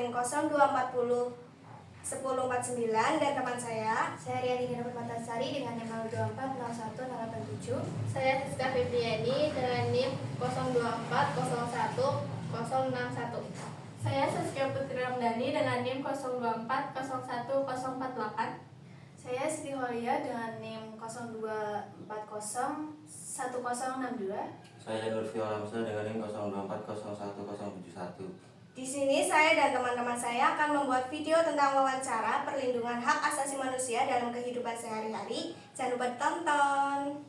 NIM 0240 1049 dan teman saya Riani Permatasari dengan NIM 02401087. Saya Siska Febriani dengan NIM 02401061. Saya Saskia Putri Ramdhani dengan NIM 02401048. Saya Siti Holia dengan NIM 02401062. Saya Nurfi Alamsa dengan NIM 02401071. Di sini saya dan teman-teman saya akan membuat video tentang wawancara perlindungan hak asasi manusia dalam kehidupan sehari-hari. Jangan lupa ditonton.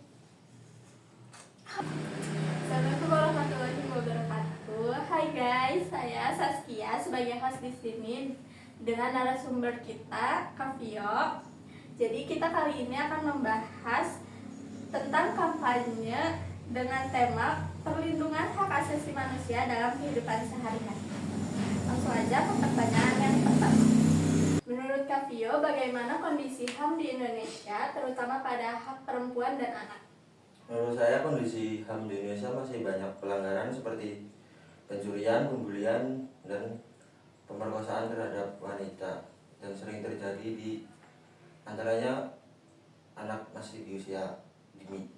Assalamualaikum warahmatullahi wabarakatuh. Hai guys, saya Saskia sebagai host di sini dengan narasumber kita, Kavio. Jadi kita kali ini akan membahas tentang kampanye dengan tema perlindungan hak asasi manusia dalam kehidupan sehari-hari. Langsung aja ke pertanyaan yang pertama. Menurut Kavio, bagaimana kondisi HAM di Indonesia, terutama pada hak perempuan dan anak? Menurut saya kondisi HAM di Indonesia masih banyak pelanggaran seperti pencurian, pembulian, dan pemerkosaan terhadap wanita, dan sering terjadi di antaranya anak masih di usia dini.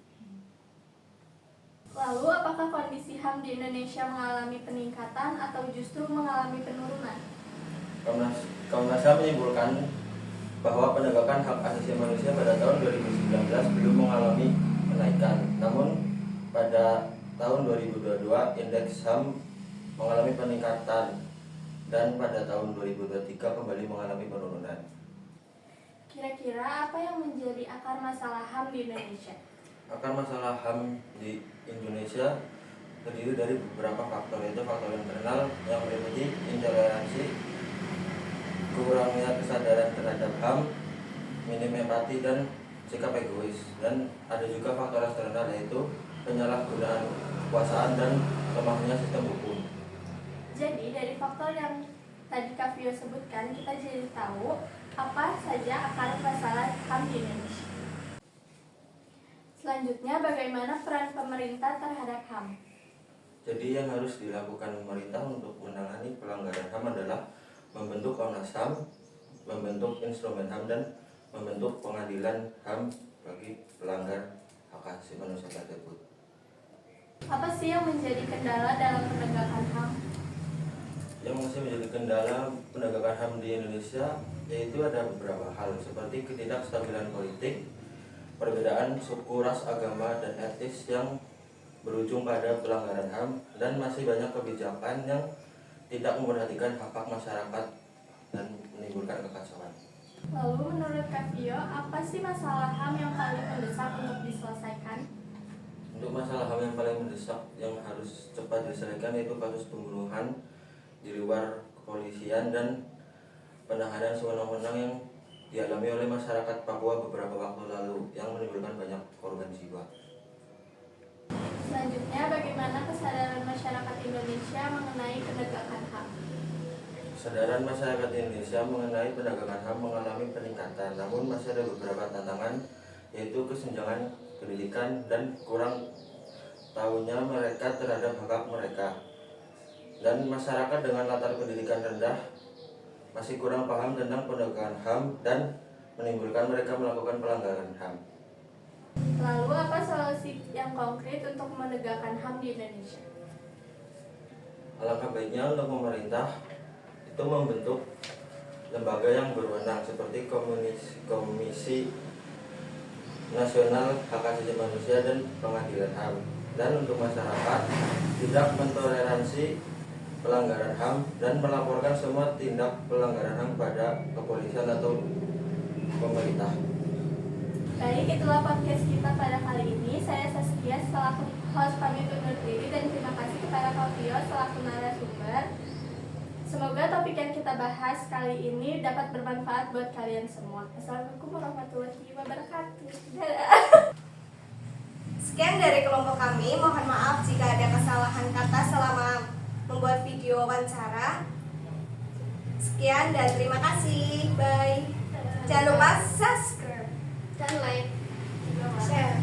Lalu, apakah kondisi HAM di Indonesia mengalami peningkatan atau justru mengalami penurunan? Komnas HAM menyimpulkan bahwa penegakan hak asasi manusia pada tahun 2019 belum mengalami kenaikan. Namun pada tahun 2022 indeks HAM mengalami peningkatan dan pada tahun 2023 kembali mengalami penurunan. Kira-kira apa yang menjadi akar masalah HAM di Indonesia? Akar masalah HAM di Indonesia terdiri dari beberapa faktor, yaitu faktor internal yang meliputi intoleransi, kurangnya kesadaran terhadap HAM, minim empati dan sikap egois, dan ada juga faktor eksternal yaitu penyalahgunaan kekuasaan dan lemahnya sistem hukum. Jadi dari faktor yang tadi Kavio sebutkan, kita jadi tahu apa saja akar masalah HAM di Indonesia. Selanjutnya, bagaimana peran pemerintah terhadap HAM? Jadi yang harus dilakukan pemerintah untuk menangani pelanggaran HAM adalah membentuk Komnas HAM, membentuk instrumen HAM, dan membentuk pengadilan HAM bagi pelanggar hak asasi manusia tersebut. Apa sih yang menjadi kendala dalam penegakan HAM? Yang masih menjadi kendala penegakan HAM di Indonesia yaitu ada beberapa hal seperti ketidakstabilan politik, perbedaan suku, ras, agama, dan etis yang berujung pada pelanggaran HAM, dan masih banyak kebijakan yang tidak memperhatikan hak-hak masyarakat dan menimbulkan kekacauan. Lalu menurut Kavio, apa sih masalah HAM yang paling mendesak untuk diselesaikan? Untuk masalah HAM yang paling mendesak yang harus cepat diselesaikan yaitu kasus pembunuhan di luar kepolisian dan penahanan sewenang-wenang yang dialami oleh masyarakat Papua beberapa waktu lalu yang menimbulkan banyak korban jiwa. Selanjutnya, bagaimana kesadaran masyarakat Indonesia mengenai penegakan HAM? Kesadaran masyarakat Indonesia mengenai penegakan HAM mengalami peningkatan, namun masih ada beberapa tantangan, yaitu kesenjangan pendidikan dan kurang tahunya mereka terhadap hak mereka. Dan masyarakat dengan latar pendidikan rendah masih kurang paham tentang penegakan HAM dan menimbulkan mereka melakukan pelanggaran HAM. Lalu, apa solusi yang konkret untuk menegakkan HAM di Indonesia? Alangkah baiknya untuk pemerintah itu membentuk lembaga yang berwenang seperti Komisi Nasional Hak Asasi Manusia dan Pengadilan HAM. Dan untuk masyarakat tidak mentoleransi pelanggaran HAM dan melaporkan semua tindak pelanggaran HAM pada kepolisian atau pemerintah. Baik, itulah podcast kita pada kali ini. Saya Saskia selaku host pamit undur diri dan terima kasih kepada Kavio selaku narasumber. Semoga topik yang kita bahas kali ini dapat bermanfaat buat kalian semua. Assalamualaikum warahmatullahi wabarakatuh. Dadah. Sekian dari kelompok kami. Mohon maaf jika ada kesalahan kata selama membuat video wawancara. Sekian dan terima kasih. Bye. Jangan lupa subscribe Dan like. share.